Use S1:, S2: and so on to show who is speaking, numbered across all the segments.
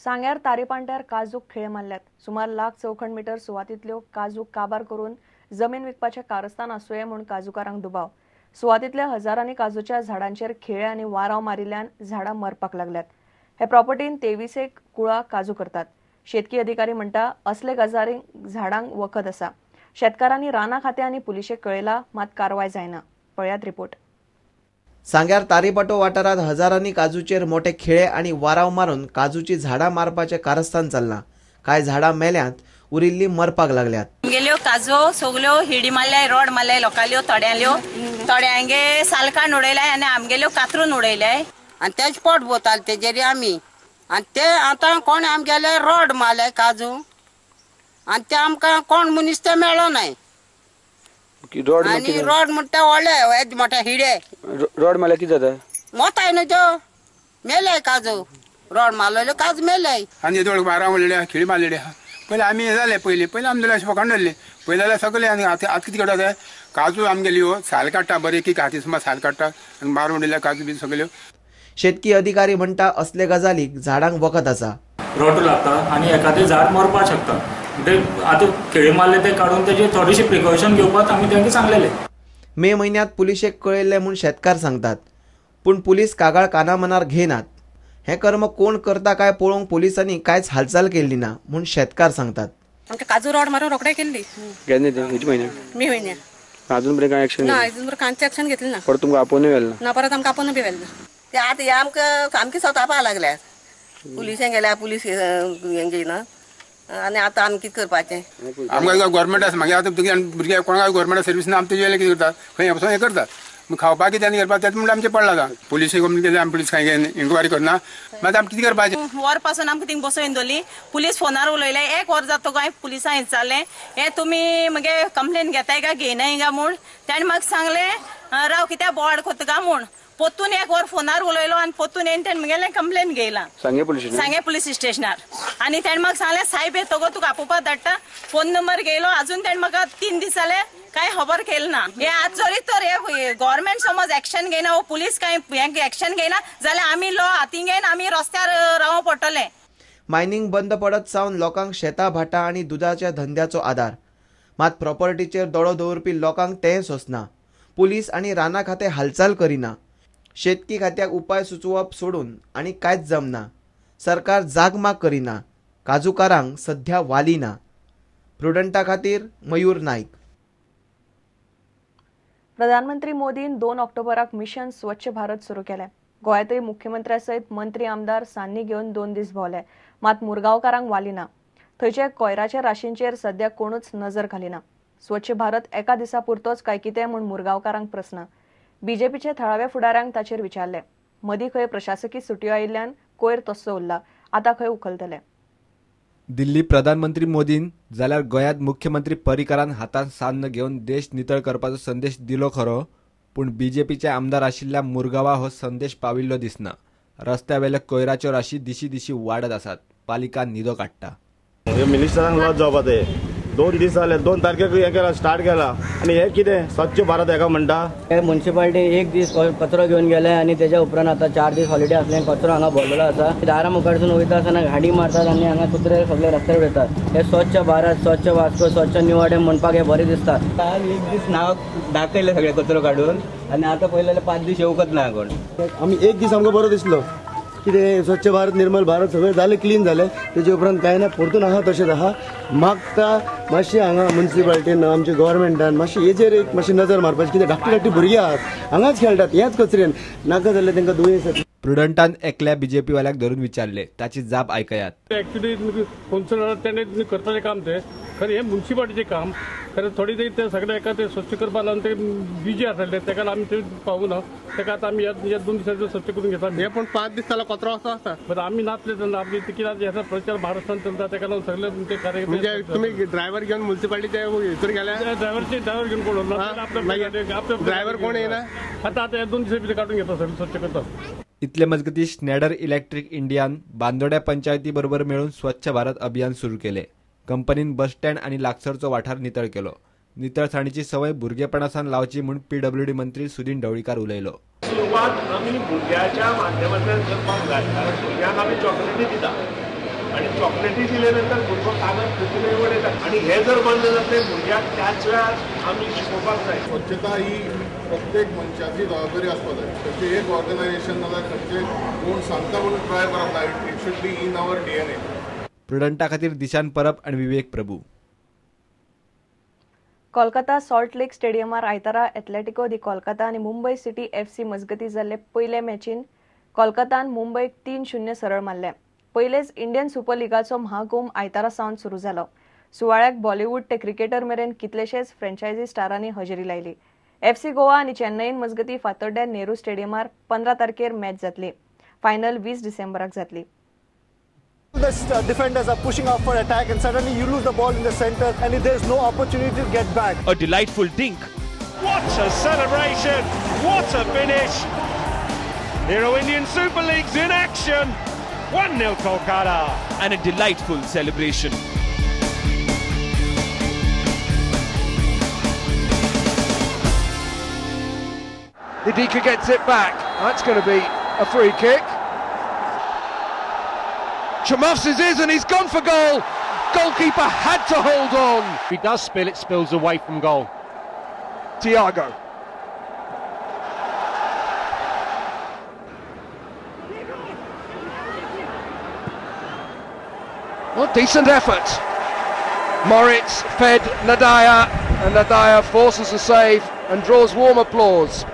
S1: सांग्यार तारीपांट्यार काजूक खिळे मारल्यात। सुमार 1 लाख चौखंड मीटर सुवातींतल्यो काजूक काबार करून जमीन विकपाचे कारस्थान आसूये म्हूण काजूकारांक दुबाव। सुवातींतल्या हजारांनी काजूच्या झाडांचेर खिळे आनी वाराव मारिल्ल्यान झाडां मरपाक लागल्यात। हे प्रॉपर्टीन 23 कुळां काजू करतात। शेतकी अधिकारी म्हणटा असले गजारींक झाडांक वखद आसा। शेतकारांनी रानां खातें आनी पुलिशेक कळयला, मात कारवाय जायना। पळयात रिपोर्ट।
S2: सांग्यार तारीपाटो वाठारात हजारांनी काजूचेर मोठे खिळे आणि वाराव मारून काजूची झाडां मारपाचे कारस्थान चल्ला। काय झाडां मेल्यांत, उरिल्ली मरपाक लागल्यात।
S3: गेल्यो काजू सगल्यो हिडी मारल्याय, रोड मारल्याय, लोकांल्यो थोड्यांगे सालकान उडयल्याय आनी आमगेल्यो कातरून उडयल्याय
S4: आणि तेच पोट बोताल तेजेरी आमी आणि ते आता कोण आमगेले रोड मारल्याय काजू आणि ते आमकां कोण मनीस ते मेळ्ळो नाही। आणि रोड म्हणटा व्हडले मोठे हिडे
S5: रोड मारल्यार कितें जाता?
S4: मोताय न्हू त्यो मेले काजू, रोड मारलेले काजू मेले
S6: आनी येदोळ बारा मारलेले खिळी मारलेले आहा। पयलीं आमी हे जाले पयलीं आमी जाल्यार फकाण धरले पयलीं जाल्यार सगळे आनी आतां कितें करता ते काजू आमगेल्यो साल काडटा, बरे एक हाती सुमार साल काडटा आनी मारून उडयल्या काजू बी सगल्यो।
S2: शेतकी अधिकारी म्हणटा असले गजालीक झाडांक वखद आसा।
S7: रोटो लागता आनी एखादें झाड मरपाक शकता। ते आतां खिळे मारले ते काडून तेजे थोडीशी प्रिकॉशन घेवपाक आमी तांकां सांगलेले।
S2: मे म्हयन्यांत पुलिशेक कळयल्ले म्हूण शेतकार सांगतात, पूण पुलीस कागाळ कानामनार घेनात। हे कर्म कोण करता काय पळोवंक पुलिसांनी कांयच हालचाल केल्ली ना म्हूण शेतकार सांगतात।
S8: आमकां काजू रोड मारून रोखडे केल्ली
S5: केन्ना ते किती म्हयन्याक?
S8: मे म्हयन्याक।
S5: अजून पर्यंत काय एक्शन
S8: ना, अजून पर्यंत कांयच एक्शन घेतली ना।
S5: परत तुमकां आपोवनूय व्हेलें ना?
S8: ना, परत आमकां आपोवन बी व्हेलें ना।
S4: ते आतां हे आमकां सामकी सतावपाक लागल्यात। पुलिशें गेल्यार पुलीस हें घेयना आनी आतां आमी कितें करपाचें?
S6: आमकां गव्हर्मेंट आसा, मागीर आतां भुरग्याक कोणाक गव्हर्मेंट सर्वीस ना, आमी तेजे कितें करतात खंय वचून हें करतात। खावपाक कितें आनी करपाक तेच म्हणटा आमचें पडलां। पुलिशेक केलें आमी पुलीस कांय इन्क्वायरी करना, मागीर आमी कितें करपाचें?
S3: वर पासून आमकां थिंग बसोवन दवरली। पुलीस फोनार उलयले, 1 वर जाता गोंय पुलिसां विचारलें हे तुमी मगे कंप्लेन घेताय काय घेयनाय काय म्हूण। ताणें म्हाका सांगलें राव कित्याक बोवाड कोत्ता काय म्हूण। पोत्तून 1 वर फोनार उलयलो आनी पोत्तून येवन ताणें म्हगेलें कंप्लेन घेयला सांगे पुलीस स्टेशनार। आनी ताणें म्हाका सांगलें साहेब येतगो तुका आपोवपाक धाडटा। फोन नंबर घेयलो, अजून ताणें म्हाका 3 दीस जाले कांय खबर केलें ना। हे आज जरी तर हे गव्हर्मेंट समज एक्शन घेयना वो पुलीस कांय एक्शन घेयना जाल्यार आमी लो हातीन घेवन आमी रस्त्यार रावूं पडटलें।
S2: मायनिंग बंद पडत सावन लोकांक शेतां भाटां आनी दुधाच्या धंद्याचो आदार, मात प्रॉपर्टीचेर दोळो दवरपी लोकांक तें सोंसना। पुलीस आनी रानां खातें हालचाल करिना। शेतकी खात्याक उपाय सुचोवप सोडून आनी कांयच जमना। सरकार जागमाग करिना। काजूकारांक सध्या वाली ना। प्रुडंटा खातीर मयूर नाईक।
S1: प्रधानमंत्री मोदीन 2 ऑक्टोबराक मिशन स्वच्छ भारत सुरू केले। गोंयांतय मुख्यमंत्र्या सयत मंत्री आमदार सान्नी घेवन 2 दीस भोवले, मात मुरगांवकारांक वाली ना। थंयचे कोयराच्या राशींचेर सध्या कोणूच नजर घालिना। स्वच्छ भारत एका दिसा पुरतोच काय कितें म्हूण मुरगांवकारांक प्रस्न। बीजेपीचे थळाव्या फुडाऱ्यांक ताचेर विचारले। मदीं खंय प्रशासकी सुटयो आयिल्ल्यान कोयर तस्सो उरला, आतां खंय उखलतले।
S9: दिल्ली प्रधानमंत्री मोदीन जाल्यार गोंयांत मुख्यमंत्री पर्रीकारान हातांत सान्न घेवन देश नितळ करपाचो संदेश दिलो खरो, पूण बीजेपीचे आमदार आशिल्ल्या मुरगांवा हो संदेश पाविल्लो दिसना। रस्त्यावेले कोयराच्यो राशी दिशी दिशी वाडत आसात। पालिका निदो काडटा।
S10: मिनिस्टरांक लॉस जावपाक ते 2 दीस जाले, 2 तारखेक हे केला स्टार्ट केला आणि हे कितें स्वच्छ भारत हेका म्हणटा।
S11: हे म्युन्सिपालिटी 1 दीस कचरो घेवन गेले आणि त्याच्या उपरांत आता 4 दीस हॉलिडे असले कचरो हांगा भरलेलो आसा। दारा मुखारसून वयता आसतना गाडी मारतात आणि हांगा कुत्रे सगळे रस्त्यार उडयतात। हे स्वच्छ भारत, स्वच्छ वास्को, स्वच्छ निवाडे म्हणपाक हे बरे दिसता। 1 दीस नाव दाखयले सगळे कचरो काढून आणि आता पयले 5 दीस येवकच ना कोण।
S10: आमी 1 दीस आमकां बरो दिसलो कितें स्वच्छ भारत, निर्मल भारत सगळे जाले, क्लीन जाले। तेजे उपरांत कांय ना, परतून आहा तशेंच आहा। मागता मातशी हांगा म्युन्सिपालिटीन आमच्या गव्हर्मेंटान मातशी हेजेर एक मातशी नजर मारपाची, कितें धाकटी भुरगीं आहात हांगाच खेळटात ह्याच कचरेन, नाका जाल्यार तांकां दुयेंस जाता।
S9: प्रुडंटान एकल्या बीजेपी वाल्याक धरून विचारले, ताची जाप आयकयात।
S12: एक्चुअली कौन्सिलर तेणें करपाचें काम तें खरें हें म्युन्सिपालिटीचें काम। खरें थोडी ते सगळे एका ते स्वच्छ करपा लागून ते बिजी आसले, तेका आमी ते पावूं ना। तेका आतां आमी ह्या 2 दिसांचें स्वच्छ करून घेता। हे पण 5 दीस जालो कचरो आसा, बट आमी नासले तेन्ना आमी कित्याक प्रचार महाराष्ट्रान चलता तेका लागून सगळे ते कार्य। म्हणजे तुम्ही ड्रायव्हर घेवन म्युन्सिपालिटीच्या हितून गेल्या? ड्रायव्हर घेवन कोण आपलो ड्रायव्हर कोण येना? आतां 2 दिसा भितर काडून घेता, सगळे स्वच्छ करता।
S9: इतले मजगती स्नॅडर इलेक्ट्रिक इंडियान बांदोड्या पंचायती बरोबर मेळून स्वच्छ भारत अभियान सुरू केले। कंपनीन बस स्टँड आणि लागसरचो वाठार नितळ केलो। नितळसाणीची सवय भुरगेपणासान लावची म्हूण PWD मंत्री सुदीन ढवळीकार उलयलो।
S13: सुरवात आमी भुरग्याच्या माध्यमांतल्यान करपाक जाय। भुरग्यांक आमी चॉकलेटी दिता, आणि चॉकलेटी दिल्यानंतर भुरगो कागद खंयतरी वडयतात आणि हे जर बंद जातले भुरग्याक त्याच वेळार आमी शिकोवपाक जाय.
S14: स्वच्छता ही प्रत्येक मनशाची जबाबदारी आसपाक जाय. खंयचे एक ऑर्गनायझेशन नाजाल्यार खंयचे कोण सांगता म्हणून ट्राय करप ना. It should be in our DNA.
S9: प्रुडंटा खातीर दिशान परब आणि विवेक प्रभू.
S1: कोलकाता सॉल्ट लेक स्टेडियमार आयतारा एथलेटिको दी कोलकाता आणि मुंबई सिटी FC मजगती जाल्ले पयले मॅचीन कोलकातान मुंबईक 3-0 सरळ मारले. पयलेच इंडियन सुपर लिगाचो महाकुंभ आयतारा सावन सुरू जालो. सुवाळ्याक बॉलिवूड ते क्रिकेटर मेरेन कितलेशेच फ्रँचायझी स्टारांनी हजेरी लायली. FC गोवा आणि चेन्नईन मजगती फातोड्ड्या नेहरू स्टेडियमार 15 तारखेर मॅच जातली. फायनल 20 डिसेंबराक जातली.
S15: The defenders are pushing out for attack and suddenly you lose the ball in the center and there's no opportunity to get back.
S16: A delightful dink. What a celebration! What a finish! Hero Indian Super League's in action. 1-0 Kolkata. And a delightful celebration.
S17: Hidika gets it back. That's going to be a free kick. Chamovs is and he's gone for goal. Goalkeeper had to hold on.
S18: If he does spill, it spills away from goal.
S17: Thiago. Well, decent effort. Moritz fed Nadaya, and Nadaya forces a save and draws warm applause.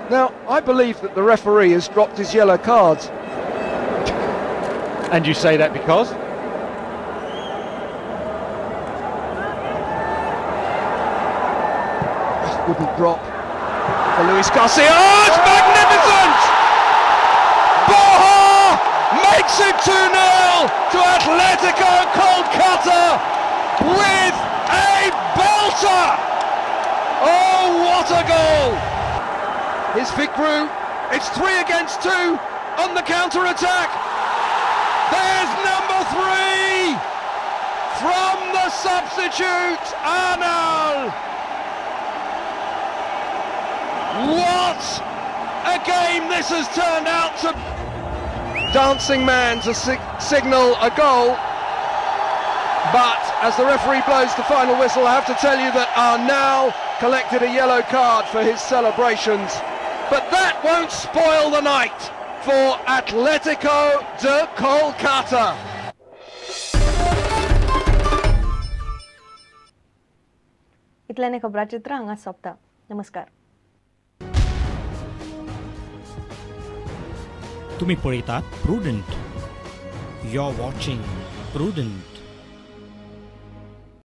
S17: Now, I believe that the referee has dropped his yellow cards.
S18: And you say that because?
S17: Wouldn't drop for Luis Garcia. Oh, it's magnificent! Borja makes it 2-0 to Atletico Kolkata with a belter! Oh, what a goal! Here's Fikru. It's 3 against 2 on the counter-attack. There's number 3 from the substitute, Arnal. What a game this has turned out to. Dancing man to signal a goal. But as the referee blows the final whistle, I have to tell you that Arnal collected a yellow card for his celebrations. But that won't spoil the night for Atletico de Kolkata.
S1: इतल्याने खबराचित्र हांगा सोंपता. नमस्कार.
S19: तुम्ही पळयतात Prudent. You are watching prudent.